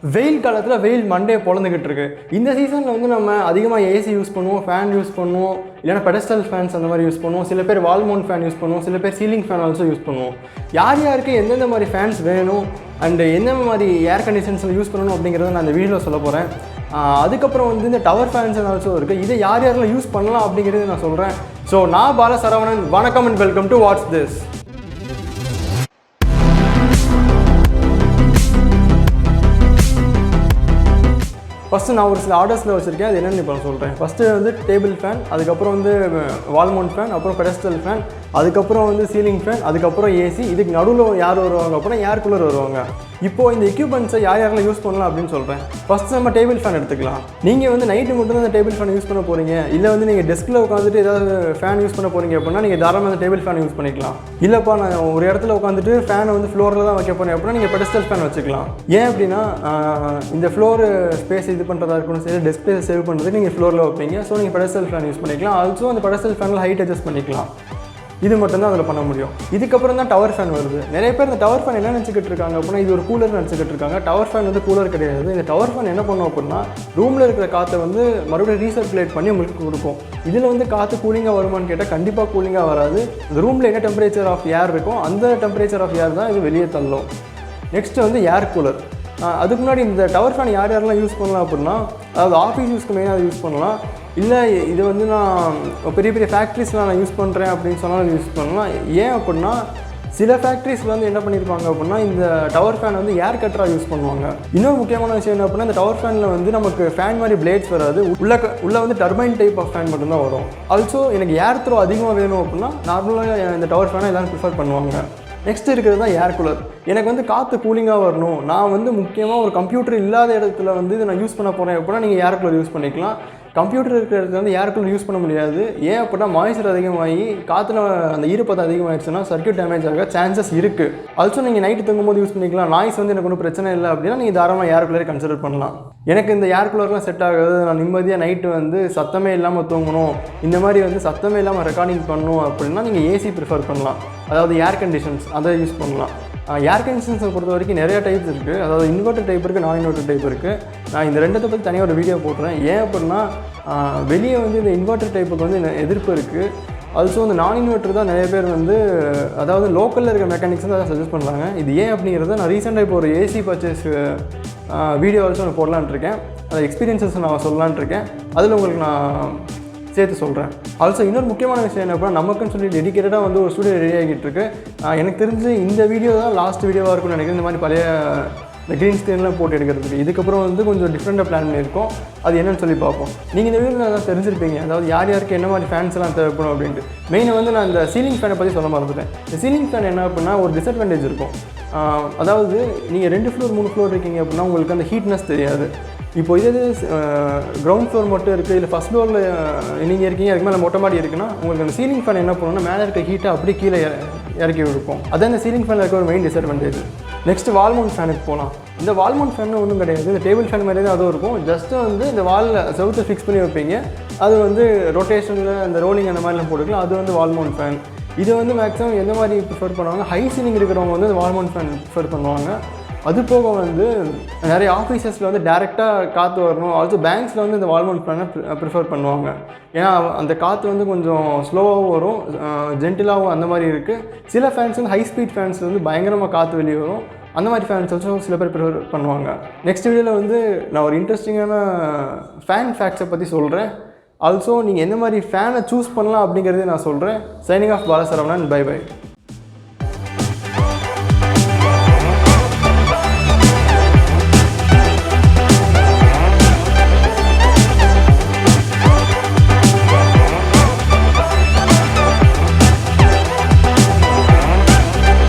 வெயில் காலத்தில் வெயில் மண்டே பொழந்துக்கிட்டு இருக்கு. இந்த சீசனில் வந்து நம்ம அதிகமாக ஏசி யூஸ் பண்ணுவோம், ஃபேன் யூஸ் பண்ணுவோம், இல்லைனா பெடஸ்டல் ஃபேன்ஸ் அந்த மாதிரி யூஸ் பண்ணுவோம். சில பேர் வால் மவுண்ட் ஃபேன் யூஸ் பண்ணுவோம், சில பேர் சீலிங் ஃபேன் ஆல்சோ யூஸ் பண்ணுவோம். யார் யாருக்கு எந்தெந்த மாதிரி ஃபேன்ஸ் வேணும் அண்ட் எந்தெந்த மாதிரி ஏர் கண்டிஷன்ஸில் யூஸ் பண்ணணும் அப்படிங்கிறத நான் இந்த வீடியோவில் சொல்ல போகிறேன். அதுக்கப்புறம் வந்து இந்த டவர் ஃபேன்ஸ் ஆல்சோ இருக்குது. இதை யார் யாரெல்லாம் யூஸ் பண்ணலாம் அப்படிங்கிறது நான் சொல்கிறேன். ஸோ நான் பால சரவணன், வணக்கம் and welcome to watts this. First நான் ஒரு சில ஆர்டர்ஸில் வச்சுருக்கேன். அது என்னென்னு இப்போ நான் சொல்கிறேன். ஃபஸ்ட்டு வந்து டேபிள் ஃபேன், அதுக்கப்புறம் வந்து வால் மவுண்ட் ஃபேன், அப்புறம் பெடஸ்டல் ஃபேன், அதுக்கப்புறம் வந்து சீலிங் ஃபேன், அதுக்கப்புறம் ஏசி. இதுக்கு நடுவில் யார் வருவாங்க அப்புறம் ஏர் கூலர் வருவாங்க. இப்போது இந்த எக்யூப்மெண்ட்ஸை யார் யாரெல்லாம் யூஸ் பண்ணலாம் அப்படின்னு சொல்கிறேன். ஃபஸ்ட்டு நம்ம டேபிள் ஃபேன் எடுத்துக்கலாம். நீங்கள் வந்து நைட்டு மட்டும் அந்த டேபிள் ஃபேன் யூஸ் பண்ண போகிறீங்க, இல்லை வந்து நீங்கள் டெஸ்கில் உட்காந்துட்டு ஏதாவது ஃபேன் யூஸ் பண்ண போகிறீங்க அப்படின்னா நீங்கள் தாராளமாக அந்த டேபிள் ஃபேன் யூஸ் பண்ணிக்கலாம். இல்லைப்பா நான் ஒரு இடத்துல உட்காந்துட்டு ஃபேனை வந்து ஃப்ளோரில் தான் வைக்க போகிறேன் அப்படின்னா நீங்கள் பெடஸ்டல் ஃபேன் வச்சுக்கலாம். ஏன் அப்படின்னா இந்த ஃப்ளோர் ஸ்பேஸ் இது பண்ணுறதா இருக்கணும், சரி டெஸ்க் ஸ்பேஸ் சேவ் பண்ணுறதுக்கு நீங்கள் ஃப்ளோரில் வைப்பீங்க. ஸோ நீங்கள் பெடஸ்டல் ஃபேன் யூஸ் பண்ணிக்கலாம். ஆல்சோ அந்த பெடஸ்டல் ஃபேனில் ஹைட் அட்ஜஸ்ட் பண்ணிக்கலாம். இது மட்டும்தான் அதில் பண்ண முடியும். இதுக்கப்புறம் தான் டவர் ஃபேன் வருது. நிறைய பேர் இந்த டவர் ஃபேன் என்ன நினச்சிக்கிட்டு இருக்காங்க அப்படின்னா இது ஒரு கூலர் நினச்சிக்கிட்டு இருக்காங்க. டவர் ஃபேன் வந்து கூலர் கிடையாது. இந்த டவர் ஃபேன் என்ன பண்ணும் அப்படின்னா ரூமில் இருக்கிற காற்றை வந்து மறுபடியும் ரீசர்க்குலேட் பண்ணி உங்களுக்கு கொடுக்கும். இதில் வந்து காற்று கூலிங்காக வருமானு கேட்டால் கண்டிப்பாக கூலிங்காக வராது. இந்த ரூமில் என்ன டெம்பரேச்சர் ஆஃப் ஏர் இருக்கும் அந்த டெம்பரேச்சர் ஆஃப் ஏர் தான் இது வெளியே தள்ளும். நெக்ஸ்ட்டு வந்து ஏர் கூலர். அதுக்கு முன்னாடி இந்த டவர் ஃபேன் யார் யாரெல்லாம் யூஸ் பண்ணலாம் அப்படின்னா, அதாவது ஆஃபீஸ் யூஸ்க்கு மெயினாக யூஸ் பண்ணலாம். இல்லை இது வந்து நான் பெரிய பெரிய ஃபேக்ட்ரிஸில் நான் யூஸ் பண்ணுறேன் அப்படின்னு சொன்னாலும் யூஸ் பண்ணலாம். ஏன் அப்படின்னா சில ஃபேக்ட்ரிஸில் வந்து என்ன பண்ணியிருப்பாங்க அப்படின்னா இந்த டவர் ஃபேன் வந்து ஏர் கட்டராக யூஸ் பண்ணுவாங்க. இன்னொரு முக்கியமான விஷயம் என்ன அப்படின்னா இந்த டவர் ஃபேனில் வந்து நமக்கு ஃபேன் மாதிரி பிளேட்ஸ் வராது. உள்ள வந்து டர்பைன் டைப் ஆஃப் ஃபேன் மட்டும்தான் வரும். ஆல்சோ எனக்கு ஏர் த்ரோ அதிகமாக வேணும் அப்படின்னா நார்மலாக இந்த டவர் ஃபேனை எல்லோரும் ப்ரிஃபர் பண்ணுவாங்க. நெக்ஸ்ட் இருக்கிறது தான் ஏர் கூலர். எனக்கு வந்து காற்று கூலிங்காக வரணும், நான் வந்து முக்கியமாக ஒரு கம்ப்யூட்டர் இல்லாத இடத்துல வந்து இதை நான் யூஸ் பண்ண போகிறேன் அப்படின்னா நீங்கள் ஏர் கூலர் யூஸ் பண்ணிக்கலாம். கம்ப்யூட்டர் இருக்கிற இடத்துல வந்து ஏர் கூலர் யூஸ் பண்ண முடியாது. ஏன் அப்படின்னா மாய்ச்சர் அதிகமாகி காற்றுல அந்த ஈரப்பதம் அதிகமாகிடுச்சுன்னா சர்க்யூட் டேமேஜ் ஆக சான்சஸ் இருக்குது. ஆல்சோ நீங்கள் நைட்டு தங்கும்போது யூஸ் பண்ணிக்கலாம். நாய்ஸ் வந்து எனக்கு ஒன்றும் பிரச்சனை இல்லை அப்படின்னா நீங்கள் தாராளமாக ஏர் கூலரை கன்சிடர் பண்ணலாம். எனக்கு இந்த ஏர் கூலர்லாம் செட் ஆகாது, நான் நிம்மதியாக நைட்டு வந்து சத்தமே இல்லாமல் தூங்கணும், இந்த மாதிரி வந்து சத்தமே இல்லாமல் ரெக்கார்டிங் பண்ணணும் அப்படின்னா நீங்கள் ஏசி ப்ரிஃபர் பண்ணலாம். அதாவது ஏர் கண்டிஷன்ஸ் அதை யூஸ் பண்ணலாம். ஏர் கண்டிஷன்ஸை பொறுத்த வரைக்கும் நிறையா டைப்ஸ் இருக்குது. அதாவது இன்வெர்ட்டர் டைப் இருக்குது, நான் இன்வெர்ட்டர் டைப் இருக்குது. நான் இந்த ரெண்டத்தை பற்றி தனியாக ஒரு வீடியோ போட்டுறேன். ஏன் அப்படின்னா வெளியே வந்து இந்த இன்வெர்ட்டர் டைப்புக்கு வந்து எதிர்ப்பு இருக்குது. ஆல்சோ இந்த நான் இன்வெர்ட்டர் தான் நிறைய பேர் வந்து அதாவது லோக்கலில் இருக்க மெக்கானிக்ஸ் வந்து அதை சஜஸ்ட் பண்ணுறாங்க. இது ஏன் அப்படிங்கிறத நான் ரீசெண்டாக இப்போ ஒரு ஏசி பர்ச்சேஸ் வீடியோ ஆல்சோ நான் போடலான்ட்டு இருக்கேன். அந்த எக்ஸ்பீரியன்ஸஸ் நான் சொல்லலான்ட்டு இருக்கேன். அதில் உங்களுக்கு நான் சேர்த்து சொல்கிறேன். ஆல்சோ இன்னொரு முக்கியமான விஷயம் என்ன அப்படின்னா நமக்குன்னு சொல்லி டெடிக்கேட்டடாக வந்து ஒரு ஸ்டூடியோ ரெடி ஆகிட்டு இருக்கு. எனக்கு தெரிஞ்சு இந்த வீடியோ தான் லாஸ்ட் வீடியோவாக இருக்கும்னு நினைக்கிறேன். இந்த மாதிரி பழைய இந்த க்ரீன் ஸ்க்ரீன்லாம் போட்டு எடுக்கிறதுக்கு. இதுக்கப்புறம் வந்து கொஞ்சம் டிஃப்ரெண்ட்டாக பிளான் பண்ணியிருக்கோம். அது என்னென்னு சொல்லி பார்ப்போம். நீங்கள் இந்த வீடியோவில் தான் தெரிஞ்சிருப்பீங்க, அதாவது யார் யாருக்கு என்ன மாதிரி ஃபேன்ஸ் எல்லாம் தேவைப்படும் அப்படின்ட்டு. மெயினாக வந்து நான் இந்த சீலிங் ஃபேனை பற்றி சொல்ல மறந்துட்டேன். இந்த சீலிங் ஃபேன் என்ன அப்படின்னா ஒரு டிஸ்அட்வான்டேஜ் இருக்கும். அதாவது நீங்கள் 2 ஃப்ளோர் 3 ஃப்ளோர் இருக்கீங்க அப்படின்னா உங்களுக்கு அந்த ஹீட்னஸ் தெரியாது. இப்போ இது கிரவுண்ட் ஃப்ளோர் மட்டும் இருக்குது, இல்லை ஃபஸ்ட் ஃப்ளோரில் நீங்கள் இருக்கீங்க, அதுக்கு மேலே மொட்டை மாடி இருக்குன்னா உங்களுக்கு அந்த சீலிங் ஃபேன் என்ன பண்ணணும்னா மேலே இருக்க ஹீட்டை அப்படியே கீழே இறக்கி இருக்கும். அதான் இந்த சீலிங் ஃபேனில் இருக்க ஒரு main disadvantage. Next wall mount ஃபேனுக்கு போகலாம். இந்த வால் மவுண்ட் ஃபேன் ஒன்றும் கிடையாது, இந்த டேபிள் ஃபேன் மாதிரி தான் அதுவும் இருக்கும். ஜஸ்ட்டு வந்து இந்த வாலில் செவுத்தை ஃபிக்ஸ் பண்ணி வைப்பீங்க. அது வந்து ரொட்டேஷனில் அந்த ரோலிங் அந்த மாதிரிலாம் போட்டுக்கலாம். அது வந்து வால் மவுண்ட் ஃபேன். இது வந்து மேக்ஸிமம் எந்த மாதிரி ப்ரிஃபர் பண்ணுவாங்க, ஹை சீலிங் இருக்கிறவங்க வந்து இந்த வால் மவுண்ட் ஃபேன் ப்ரிஃபர் பண்ணுவாங்க. அது போக வந்து நிறைய ஆஃபீஸஸில் வந்து டேரெக்டாக காற்று வரணும். ஆல்சோ பேங்க்ஸில் வந்து இந்த வால் மவுண்ட் ஃபேனை ப்ரிஃபர் பண்ணுவாங்க. ஏன்னா அந்த காற்று வந்து கொஞ்சம் ஸ்லோவாகவும் வரும், ஜென்டிலாகவும் அந்த மாதிரி இருக்குது. சில ஃபேன்ஸ் வந்து ஹை ஸ்பீட் ஃபேன்ஸ் வந்து பயங்கரமாக காற்று வெளியே வரும். அந்த மாதிரி ஃபேன்ஸ் ஆல்சோ சில பேர் ப்ரிஃபர் பண்ணுவாங்க. நெக்ஸ்ட் வீடியோவில் வந்து நான் ஒரு இன்ட்ரெஸ்டிங்கான ஃபேன் ஃபேக்ட்ஸை பற்றி சொல்கிறேன். ஆல்சோ நீங்கள் எந்த மாதிரி ஃபேனை சூஸ் பண்ணலாம் அப்படிங்கிறதே நான் சொல்கிறேன். Signing off Balasaravanan. Bye by.